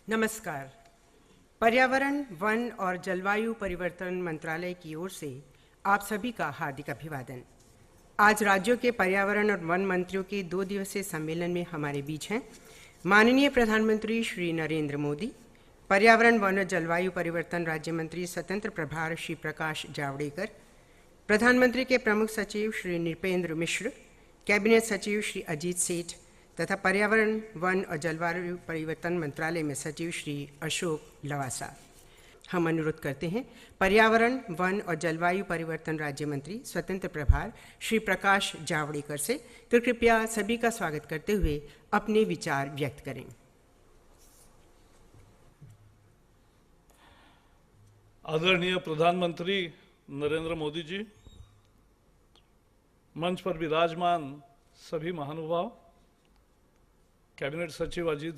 नमस्कार। पर्यावरण, वन और जलवायु परिवर्तन मंत्रालय की ओर से आप सभी का हार्दिक अभिवादन। आज राज्यों के पर्यावरण और वन मंत्रियों के 2 दिवसीय सम्मेलन में हमारे बीच हैं माननीय प्रधानमंत्री श्री नरेंद्र मोदी, पर्यावरण, वन और जलवायु परिवर्तन राज्य मंत्री स्वतंत्र प्रभार श्री प्रकाश जावड़ेकर, प्रधानमंत्री के प्रमुख सचिव श्री नृपेंद्र मिश्र, कैबिनेट सचिव श्री अजीत सेठ तथा पर्यावरण, वन और जलवायु परिवर्तन मंत्रालय में सचिव श्री अशोक लवासा। हम अनुरोध करते हैं पर्यावरण, वन और जलवायु परिवर्तन राज्य मंत्री स्वतंत्र प्रभार श्री प्रकाश जावड़ेकर से तो कृपया सभी का स्वागत करते हुए अपने विचार व्यक्त करें। आदरणीय प्रधानमंत्री नरेंद्र मोदी जी, मंच पर विराजमान सभी महानुभाव, कैबिनेट सचिव अजीत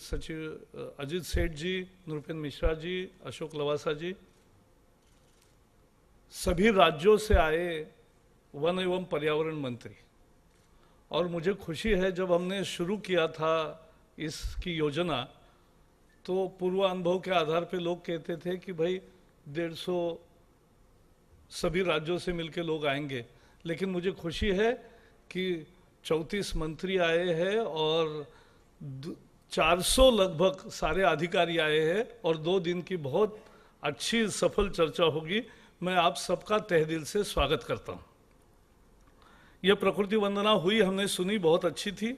सेठ जी, नृपेंद्र मिश्रा जी, अशोक लवासा जी, सभी राज्यों से आए वन एवं पर्यावरण मंत्री। और मुझे खुशी है, जब हमने शुरू किया था इसकी योजना तो पूर्व अनुभव के आधार पे लोग कहते थे कि भाई 150 सभी राज्यों से मिलके लोग आएंगे, लेकिन मुझे खुशी है कि 34 मंत्री आए हैं और 400 लगभग सारे अधिकारी आए हैं और 2 दिन की बहुत अच्छी सफल चर्चा होगी। मैं आप सबका तहे दिल से स्वागत करता हूं। यह प्रकृति वंदना हुई, हमने सुनी, बहुत अच्छी थी।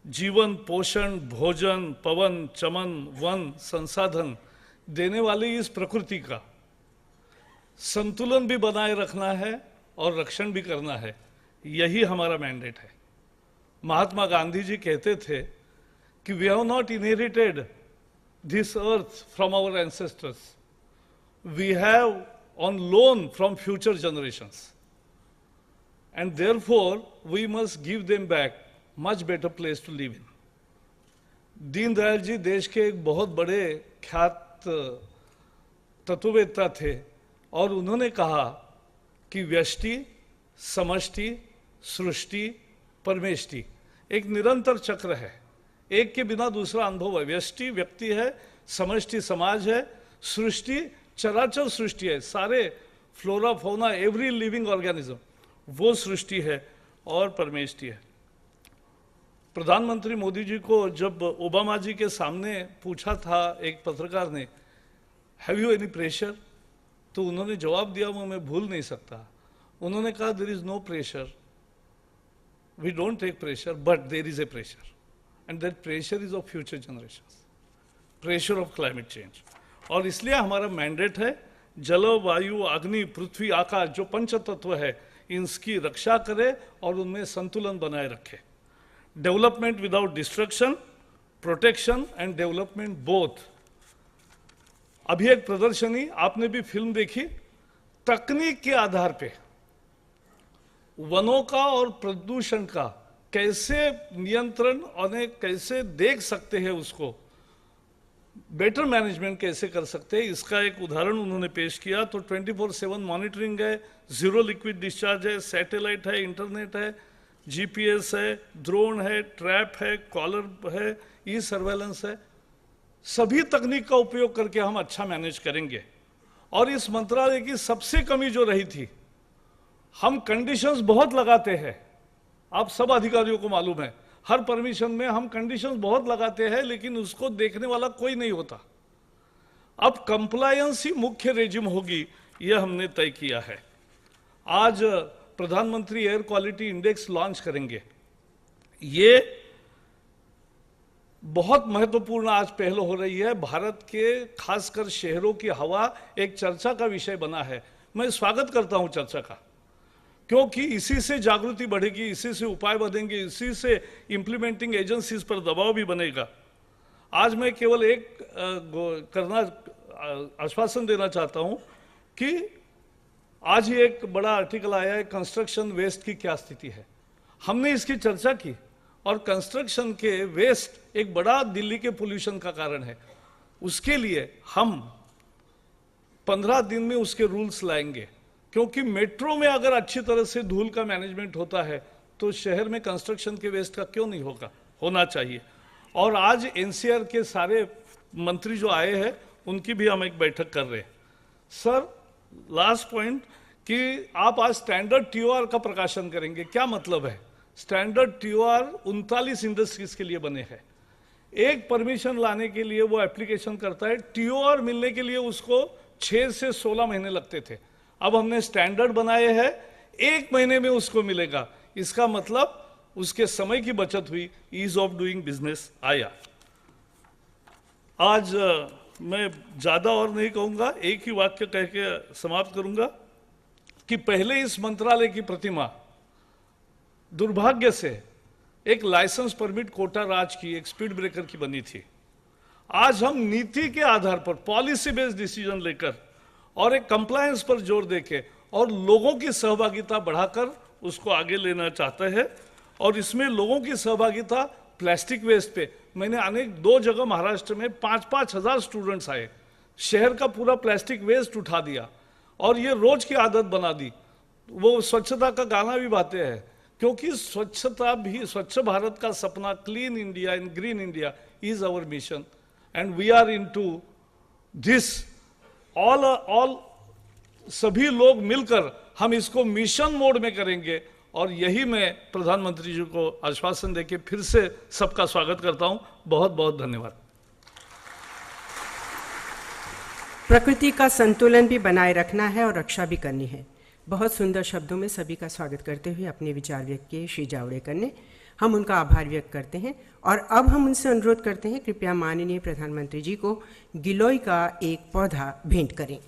जीवन, पोषण, भोजन, पवन, चमन, वन, संसाधन देने वाली इस प्रकृति का संतुलन भी बनाए रखना है और रक्षण भी करना है, यही हमारा मैंडेट है। महात्मा गांधी जी कहते थे कि we have not inherited this earth from our ancestors. We have on loan from future generations. And therefore, we must give them back much better place to live in. Deendayal ji देश के एक बहुत बड़े ख्यात तत्ववेत्ता थे और उन्होंने कहा कि व्यष्टि, समष्टि, सृष्टि, परमेष्टि एक निरंतर चक्र है। एक के बिना दूसरा अनुभव है। व्यष्टि व्यक्ति है, समष्टि समाज है, सृष्टि चराचर सृष्टि है, सारे flora fauna every living organism वो सृष्टि है, और परमेष्टि है। प्रधानमंत्री मोदी जी को जब ओबामा जी के सामने पूछा था एक पत्रकार ने, हैव यू एनी प्रेशर, तो उन्होंने जवाब दिया वो मैं भूल नहीं सकता। उन्होंने कहा there is no pressure, we don't take pressure, but there is a pressure and that pressure is of future generations, pressure of climate change। और इसलिए हमारा मैंडेट है जल, वायु, अग्नि, पृथ्वी, आकाश जो पंच तत्व है इनकी रक्षा करे और उनमें संतुलन बनाए रखे। Development without destruction, protection and development both. अभी एक प्रदर्शनी, आपने भी फिल्म देखी, तकनीक के आधार पे वनों का और प्रदूषण का कैसे नियंत्रण और कैसे देख सकते हैं, उसको बेटर मैनेजमेंट कैसे कर सकते हैं, इसका एक उदाहरण उन्होंने पेश किया। तो 24/7 मॉनिटरिंग है, जीरो लिक्विड डिस्चार्ज है, सैटेलाइट है, इंटरनेट है, जीपीएस है, ड्रोन है, ट्रैप है, कॉलर है, ई सर्वेलेंस है। सभी तकनीक का उपयोग करके हम अच्छा मैनेज करेंगे। और इस मंत्रालय की सबसे कमी जो रही थी, हम कंडीशंस बहुत लगाते हैं, आप सब अधिकारियों को मालूम है, हर परमिशन में हम कंडीशंस बहुत लगाते हैं, लेकिन उसको देखने वाला कोई नहीं होता। अब कंप्लायंस ही मुख्य रेजिम होगी, यह हमने तय किया है। आज प्रधानमंत्री एयर क्वालिटी इंडेक्स लॉन्च करेंगे। ये बहुत महत्वपूर्ण आज पहल हो रही है। भारत के खासकर शहरों की हवा एक चर्चा का विषय बना है। मैं स्वागत करता हूं चर्चा का, क्योंकि इसी से जागृति बढ़ेगी, इसी से उपाय बढ़ेंगे, इसी से इंप्लीमेंटिंग एजेंसीज पर दबाव भी बनेगा। आज मैं केवल एक आश्वासन देना चाहता हूं कि आज ही एक बड़ा आर्टिकल आया है, कंस्ट्रक्शन वेस्ट की क्या स्थिति है। हमने इसकी चर्चा की और कंस्ट्रक्शन के वेस्ट एक बड़ा दिल्ली के पोल्यूशन का कारण है। उसके लिए हम 15 दिन में उसके रूल्स लाएंगे, क्योंकि मेट्रो में अगर अच्छी तरह से धूल का मैनेजमेंट होता है तो शहर में कंस्ट्रक्शन के वेस्ट का क्यों नहीं होगा, होना चाहिए। और आज एनसीआर के सारे मंत्री जो आए हैं उनकी भी हम एक बैठक कर रहे हैं। सर, लास्ट पॉइंट कि आप आज स्टैंडर्ड टीओआर का प्रकाशन करेंगे, क्या मतलब है? स्टैंडर्ड टीओआर 39 इंडस्ट्रीज के लिए बने हैं। एक परमिशन लाने के लिए वो एप्लीकेशन करता है, टीओआर मिलने के लिए उसको 6 से 16 महीने लगते थे। अब हमने स्टैंडर्ड बनाए हैं, 1 महीने में उसको मिलेगा। इसका मतलब उसके समय की बचत हुई, ईज ऑफ डूइंग बिजनेस आया। आज मैं ज्यादा और नहीं कहूंगा, एक ही वाक्य कह के समाप्त करूंगा कि पहले इस मंत्रालय की प्रतिमा दुर्भाग्य से एक लाइसेंस परमिट कोटा राज की, एक स्पीड ब्रेकर की बनी थी। आज हम नीति के आधार पर पॉलिसी बेस्ड डिसीजन लेकर और एक कंप्लायंस पर जोर देके और लोगों की सहभागिता बढ़ाकर उसको आगे लेना चाहते हैं। और इसमें लोगों की सहभागिता प्लास्टिक वेस्ट पे, मैंने अनेक 2 जगह महाराष्ट्र में 5-5 हजार स्टूडेंट्स आए, शहर का पूरा प्लास्टिक वेस्ट उठा दिया और ये रोज की आदत बना दी। वो स्वच्छता का गाना भी गाते हैं, क्योंकि स्वच्छता भी, स्वच्छ भारत का सपना, clean India and green India is our mission and we are into this. All सभी लोग मिलकर हम इसको मिशन मोड में करेंगे। और यही मैं प्रधानमंत्री जी को आश्वासन देके फिर से सबका स्वागत करता हूं। बहुत बहुत धन्यवाद। प्रकृति का संतुलन भी बनाए रखना है और रक्षा भी करनी है। बहुत सुंदर शब्दों में सभी का स्वागत करते हुए अपने विचार व्यक्त किए श्री जावड़ेकर ने। हम उनका आभार व्यक्त करते हैं और अब हम उनसे अनुरोध करते हैं कृपया माननीय प्रधानमंत्री जी को गिलोय का एक पौधा भेंट करें।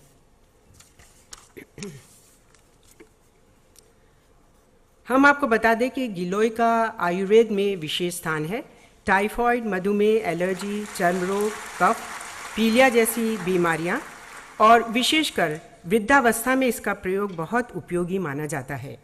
हम आपको बता दें कि गिलोय का आयुर्वेद में विशेष स्थान है। टाइफॉइड, मधुमेह, एलर्जी, चर्म रोग, कफ, पीलिया जैसी बीमारियां और विशेषकर वृद्धावस्था में इसका प्रयोग बहुत उपयोगी माना जाता है।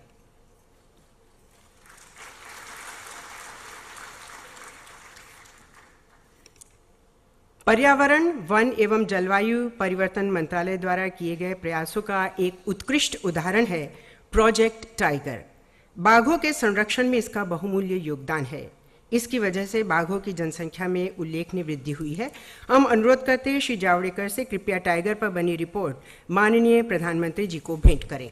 पर्यावरण, वन एवं जलवायु परिवर्तन मंत्रालय द्वारा किए गए प्रयासों का एक उत्कृष्ट उदाहरण है प्रोजेक्ट टाइगर। बाघों के संरक्षण में इसका बहुमूल्य योगदान है। इसकी वजह से बाघों की जनसंख्या में उल्लेखनीय वृद्धि हुई है। हम अनुरोध करते हैं श्री जावड़ेकर से कृपया टाइगर पर बनी रिपोर्ट माननीय प्रधानमंत्री जी को भेंट करें।